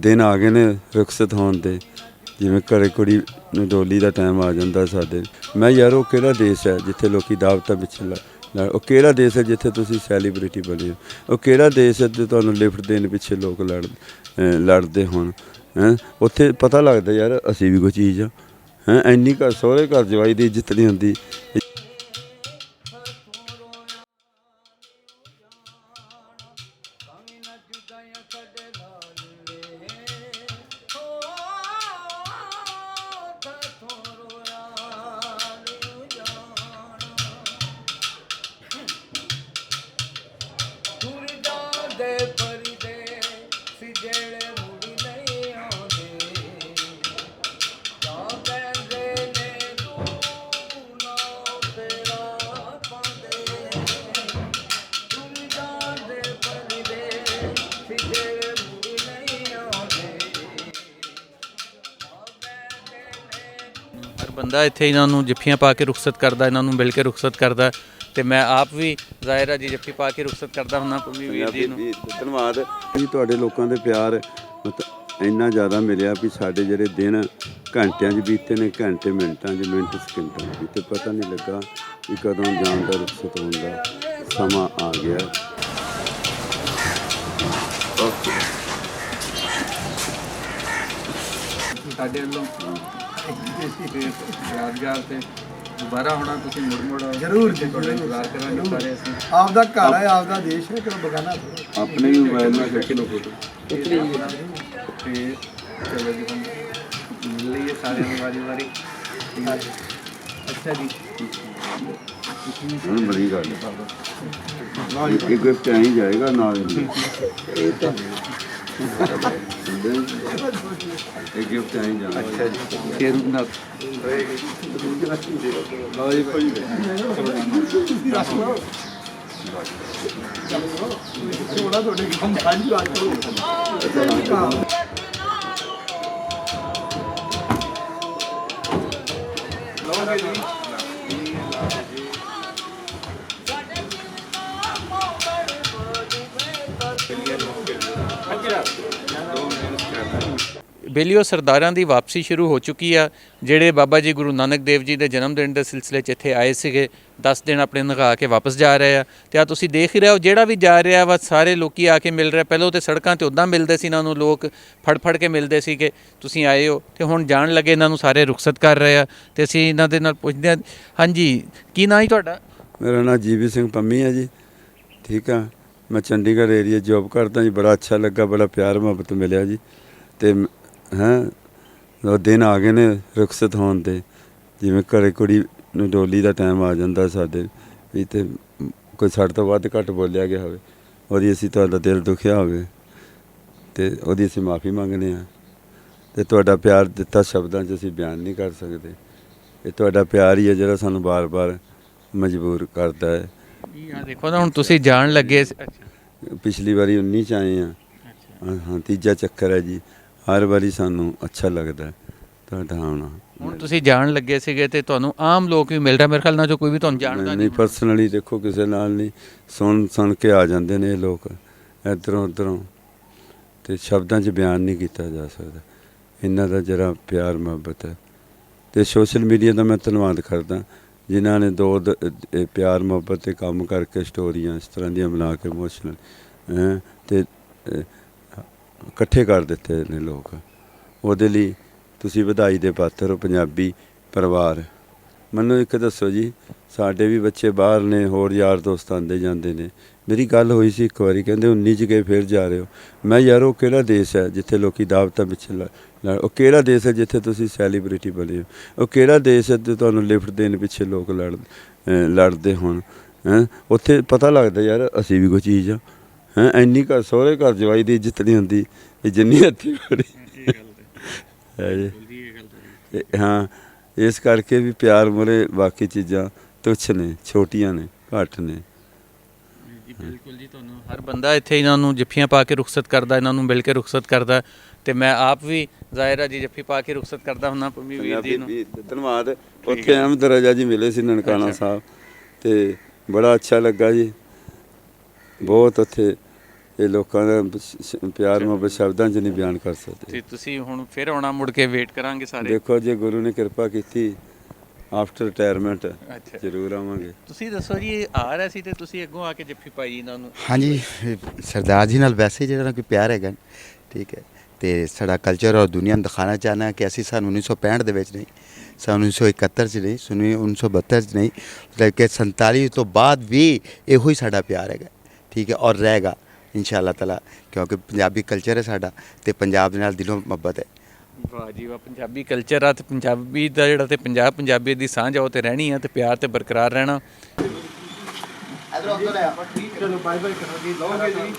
दिन आ गए ने रुखसत होने दे, जिवें घरे कुड़ी नूं डोली दा टाइम आ जांदा साडे। मैं यार वो किहड़ा देश है जिथे लोकी दावतां पिछे वो किहड़ा देश है जिथे तुसीं सैलीब्रिटी बने हो, वो किहड़ा देश है जो तुहानूं लिफ्ट देने पिछे लोग लड़दे होण हैं। उत्थे पता लगदा यार असीं भी कोई चीज़ आ हैं। इन्नी घर सहुरे घर जवाई दी इज्जत नहीं हुंदी। हर बंदा इत्थे इन्हां नूं जफ्फियां पा के रुखसत करदा, इन्हां नूं मिल के रुखसत करदा। ते मैं आप भी ज़ाहिर है जी जफ्फी पा के रुखसत करदा हुंदा पंमी वीर जी नूं। धन्नवाद जी, तुहाडे लोकां दे प्यार ਇੰਨਾ ਜ਼ਿਆਦਾ ਮਿਲਿਆ ਵੀ ਸਾਡੇ ਜਿਹੜੇ ਦਿਨ ਘੰਟਿਆਂ 'ਚ ਬੀਤੇ ਨੇ, ਘੰਟੇ ਮਿੰਟਾਂ 'ਚ, ਮਿੰਟ ਸਕਿੰਟਾਂ 'ਚ ਬੀਤੇ। ਪਤਾ ਨਹੀਂ ਲੱਗਾ ਵੀ ਕਦੋਂ ਜਾਣ ਦਾ ਰੁਖਸਤ ਹੋਣ ਦਾ ਸਮਾਂ ਆ ਗਿਆ। ਓਕੇ ਸਾਡੇ ਵੱਲੋਂ ਯਾਦਗਾਰ ਤੇ ਦੁਬਾਰਾ ਹੋਣਾ, ਤੁਸੀਂ ਮੁੜ ਜ਼ਰੂਰ ਇੰਤਜ਼ਾਰ ਕਰਾਂਗੇ ਸਾਰੇ ਅਸੀਂ। ਆਪਦਾ ਘਰ ਹੈ, ਆਪਦਾ ਦੇਸ਼ ਹੈ, ਚਲੋ ਬਗਾਨਾ ਆਪਣੇ ਵੀ ਮੋਬਾਈਲ ਨਾਲ ਖਿੱਚ ਲਓ ਫੋਟੋ। ਤੇ ਚਲੋ ਜੀ ਹੁਣ ਮਿਲ ਲਈਏ ਸਾਰਿਆਂ ਨੂੰ ਵਾਰੀ ਵਾਰੀ। ਅੱਛਾ ਜੀ, ਹੁਣ ਬੜੀ ਗੱਲ ਹੈ, ਇਹ ਗਿਫਟ ਐਂ ਹੀ ਜਾਏਗਾ ਨਾਲ ਇਹ ਗਿਫਟ ਐਂ ਹੀ ਜਾਣਾ। ਅੱਛਾ ਜੀ, ਫਿਰ ਨਾਲ ਲਓ ਜੀ ਭਾਈ ਥੋੜਾ ਤੁਹਾਡੇ ਕੰਮ ਸਾਂਝੀ ਬਾਤ ਕਰੋ। ਬੇਲੀਓ ਸਰਦਾਰਾਂ ਦੀ ਵਾਪਸੀ ਸ਼ੁਰੂ ਹੋ ਚੁੱਕੀ ਆ। ਜਿਹੜੇ ਬਾਬਾ ਜੀ ਗੁਰੂ ਨਾਨਕ ਦੇਵ ਜੀ ਦੇ ਜਨਮ ਦਿਨ ਦੇ ਸਿਲਸਿਲੇ 'ਚ ਇੱਥੇ ਆਏ ਸੀਗੇ, 10 ਦਿਨ ਆਪਣੇ ਨਿਭਾ ਕੇ ਵਾਪਸ ਜਾ ਰਹੇ ਆ। ਤੇ ਆ ਤੁਸੀਂ ਦੇਖ ਹੀ ਰਹੇ ਹੋ, ਜਿਹੜਾ ਵੀ ਜਾ ਰਿਹਾ ਵਾ ਸਾਰੇ ਲੋਕੀ ਆ ਕੇ ਮਿਲ ਰਹੇ। ਪਹਿਲਾਂ ਤਾਂ ਸੜਕਾਂ 'ਤੇ ਉੱਦਾਂ ਮਿਲਦੇ ਸੀ ਇਹਨਾਂ ਨੂੰ, ਲੋਕ ਫੜ ਕੇ ਮਿਲਦੇ ਸੀ ਕਿ ਤੁਸੀਂ ਆਏ ਹੋ। ਤੇ ਹੁਣ ਜਾਣ ਲੱਗੇ ਇਹਨਾਂ ਨੂੰ ਸਾਰੇ ਰੁਖਸਤ ਕਰ ਰਹੇ ਆ। ਤੇ ਅਸੀਂ ਇਹਨਾਂ ਦੇ ਨਾਲ ਪੁੱਛਦੇ ਹਾਂ, ਹਾਂਜੀ ਕੀ ਨਾਂ ਜੀ ਤੁਹਾਡਾ? ਮੇਰਾ ਨਾਮ ਜੀਵੀ ਸਿੰਘ ਪੰਮੀ ਹੈ ਜੀ। ਠੀਕ ਆ, ਮੈਂ ਚੰਡੀਗੜ੍ਹ ਏਰੀਆ ਜੋਬ ਕਰਦਾ ਜੀ। ਬੜਾ ਅੱਛਾ ਲੱਗਾ, ਬੜਾ ਪਿਆਰ ਮੁਹੱਬਤ ਮਿਲਿਆ ਜੀ। ਤੇ ਹੈਂ ਉਹ ਦਿਨ ਆ ਗਏ ਨੇ ਰੁਖਸਤ ਹੋਣ ਦੇ, ਜਿਵੇਂ ਘਰੇ ਕੁੜੀ ਨੂੰ ਡੋਲੀ ਦਾ ਟਾਈਮ ਆ ਜਾਂਦਾ ਸਾਡੇ ਵੀ। ਤੇ ਕੋਈ ਸਾਡੇ ਤੋਂ ਵੱਧ ਘੱਟ ਬੋਲਿਆ ਗਿਆ ਹੋਵੇ, ਉਹਦੀ ਅਸੀਂ ਤੁਹਾਡਾ ਦਿਲ ਦੁਖਿਆ ਹੋਵੇ ਤੇ ਉਹਦੀ ਅਸੀਂ ਮਾफ़ੀ ਮੰਗਦੇ ਹਾਂ। ਤੇ ਤੁਹਾਡਾ ਪਿਆਰ ਦਿੱਤਾ ਸ਼ਬਦਾਂ 'ਚ ਅਸੀਂ ਬਿਆਨ ਨਹੀਂ ਕਰ ਸਕਦੇ। ਇਹ ਤੁਹਾਡਾ ਪਿਆਰ ਹੀ ਹੈ ਜਿਹੜਾ ਸਾਨੂੰ ਬਾਰ-ਬਾਰ ਮਜਬੂਰ ਕਰਦਾ ਹੈ। ਦੇਖੋ ਨਾ ਹੁਣ ਤੁਸੀਂ ਜਾਣ ਲੱਗੇ। ਪਿਛਲੀ ਵਾਰੀ 19 'ਚ ਆਏ ਹਾਂ। ਹਾਂ, ਤੀਜਾ ਚੱਕਰ ਹੈ ਜੀ। ਹਰ ਵਾਰੀ ਸਾਨੂੰ ਅੱਛਾ ਲੱਗਦਾ ਤੁਹਾਡਾ ਆਉਣਾ। ਹੁਣ ਤੁਸੀਂ ਜਾਣ ਲੱਗੇ ਸੀਗੇ ਤੇ ਤੁਹਾਨੂੰ ਆਮ ਲੋਕ ਵੀ ਮਿਲ ਰਿਹਾ, ਮੇਰੇ ਖਿਆਲ ਨਾਲ ਜੋ ਕੋਈ ਵੀ ਤੁਹਾਨੂੰ ਜਾਣਦਾ ਨਹੀਂ। ਪਰਸਨਲੀ ਦੇਖੋ ਕਿਸੇ ਨਾਲ ਨਹੀਂ, ਸੁਣ ਕੇ ਆ ਜਾਂਦੇ ਨੇ ਇਹ ਲੋਕ ਇੱਧਰੋਂ ਉੱਧਰੋਂ, ਤੇ ਸ਼ਬਦਾਂ 'ਚ ਬਿਆਨ ਨਹੀਂ ਕੀਤਾ ਜਾ ਸਕਦਾ ਇਹਨਾਂ ਦਾ ਜਿਹੜਾ ਪਿਆਰ ਮੁਹੱਬਤ ਹੈ। ਤੇ ਸੋਸ਼ਲ ਮੀਡੀਆ ਦਾ ਮੈਂ ਧੰਨਵਾਦ ਕਰਦਾ ਜਿਨ੍ਹਾਂ ਨੇ ਪਿਆਰ ਮੁਹੱਬਤ 'ਤੇ ਕੰਮ ਕਰਕੇ ਸਟੋਰੀਆਂ ਇਸ ਤਰ੍ਹਾਂ ਦੀਆਂ ਬਣਾ ਕੇ ਇਮੋਸ਼ਨਲ ਤੇ ਇਕੱਠੇ ਕਰ ਦਿੱਤੇ ਨੇ ਲੋਕ। ਉਹਦੇ ਲਈ ਤੁਸੀਂ ਵਧਾਈ ਦੇ ਪਾਤਰ ਹੋ ਪੰਜਾਬੀ ਪਰਿਵਾਰ। ਮੈਨੂੰ ਇੱਕ ਦੱਸੋ ਜੀ, ਸਾਡੇ ਵੀ ਬੱਚੇ ਬਾਹਰ ਨੇ, ਹੋਰ ਯਾਰ ਦੋਸਤ ਆਉਂਦੇ ਜਾਂਦੇ ਨੇ। ਮੇਰੀ ਗੱਲ ਹੋਈ ਸੀ ਇੱਕ ਵਾਰੀ, ਕਹਿੰਦੇ 19 'ਚ ਗਏ ਫਿਰ ਜਾ ਰਹੇ ਹੋ। ਮੈਂ ਯਾਰ ਉਹ ਕਿਹੜਾ ਦੇਸ਼ ਹੈ ਜਿੱਥੇ ਲੋਕੀ ਦਾਵਤਾਂ ਪਿੱਛੇ ਉਹ ਕਿਹੜਾ ਦੇਸ਼ ਹੈ ਜਿੱਥੇ ਤੁਸੀਂ ਸੈਲੀਬ੍ਰਿਟੀ ਬਣੇ ਹੋ, ਉਹ ਕਿਹੜਾ ਦੇਸ਼ ਹੈ ਜੋ ਤੁਹਾਨੂੰ ਲਿਫਟ ਦੇਣ ਪਿੱਛੇ ਲੋਕ ਲੜਦੇ ਹੋਣ हैं। उत्थे पता लगता यार असी भी कोई चीज़ हैं। इन्नी घर सहुरे घर जवाई की इज्जत नहीं होंगी जिन्नी हथी बड़ी हाँ। इस करके भी प्यार मुरे बाकी चीज़ां तुच्छ ने, छोटियां ने, घट ने। बिल्कुल जी, तुहानूं हर बंदा इत्थे इन्हां नूं जफ्फियां पा के रुखसत करदा, इन्हां नूं मिल के रुखसत करदा। ते मैं आप भी ज़ाहिर है जी जफ्फी पा के रुखसत करदा हुंदा पंमी वीर जी नूं। धन्यवाद। उत्थे अहमद रजा जी मिले सी ननकाना साहब, ते बड़ा अच्छा लगा जी। बहुत उत्थे ਇਹ ਲੋਕਾਂ ਦਾ ਪਿਆਰ ਮੁਹੱਬਤ ਸ਼ਬਦਾਂ 'ਚ ਨਹੀਂ ਬਿਆਨ ਕਰ ਸਕਦੇ। ਤੇ ਤੁਸੀਂ ਹੁਣ ਫਿਰ ਆਉਣਾ, ਮੁੜ ਕੇ ਵੇਟ ਕਰਾਂਗੇ ਸਾਰੇ। ਦੇਖੋ ਜੇ ਗੁਰੂ ਨੇ ਕਿਰਪਾ ਕੀਤੀ ਆਫਟਰ ਰਿਟਾਇਰਮੈਂਟ ਅੱਛਾ, ਜ਼ਰੂਰ ਆਵਾਂਗੇ। ਤੁਸੀਂ ਦੱਸੋ ਜੀ, ਇਹ ਆ ਰਿਹਾ ਸੀ ਤੇ ਤੁਸੀਂ ਅੱਗੋਂ ਆ ਕੇ ਜੱਫੀ ਪਾਈ ਇਹਨਾਂ ਨੂੰ? ਹਾਂਜੀ, ਸਰਦਾਰ ਜੀ ਨਾਲ ਵੈਸੇ ਜਿਹੜਾ ਕੋਈ ਪਿਆਰ ਹੈਗਾ, ਠੀਕ ਹੈ। ਤੇ ਸਾਡਾ ਕਲਚਰ ਔਰ ਦੁਨੀਆ ਨੂੰ ਦਿਖਾਉਣਾ ਚਾਹੁੰਦਾ ਕਿ ਅਸੀਂ ਸਾਨੂੰ 1965 ਦੇ ਵਿੱਚ ਨਹੀਂ, ਸਾਨੂੰ 1971 'ਚ ਨਹੀਂ, 1972 'ਚ ਨਹੀਂ, ਮਤਲਬ ਕਿ 47 ਤੋਂ ਬਾਅਦ ਵੀ ਇਹੋ ਹੀ ਸਾਡਾ ਪਿਆਰ ਹੈਗਾ, ਠੀਕ ਹੈ, ਔਰ ਰਹੇਗਾ ਇਨਸ਼ਾ ਅੱਲਾਹ ਤਾਲਾ, ਕਿਉਂਕਿ ਪੰਜਾਬੀ ਕਲਚਰ ਹੈ ਸਾਡਾ ਤੇ ਪੰਜਾਬ ਦੇ ਨਾਲ ਦਿਲੋਂ ਮੁਹੱਬਤ ਹੈ। ਵਾਹ ਜੀ ਵਾਹ, ਪੰਜਾਬੀ ਕਲਚਰ ਆ ਤੇ ਪੰਜਾਬੀ ਦਾ ਜਿਹੜਾ ਤੇ ਪੰਜਾਬੀਅਤ ਦੀ ਸਾਂਝ ਆ ਉਹ ਤੇ ਰਹਿਣੀ ਆ ਤੇ ਪਿਆਰ ਤੇ ਬਰਕਰਾਰ ਰਹਿਣਾ। ਚਲੋ ਬਾਏ ਬਾਏ ਕਰੋ ਜੀ, ਲਓਗੇ ਜੀ।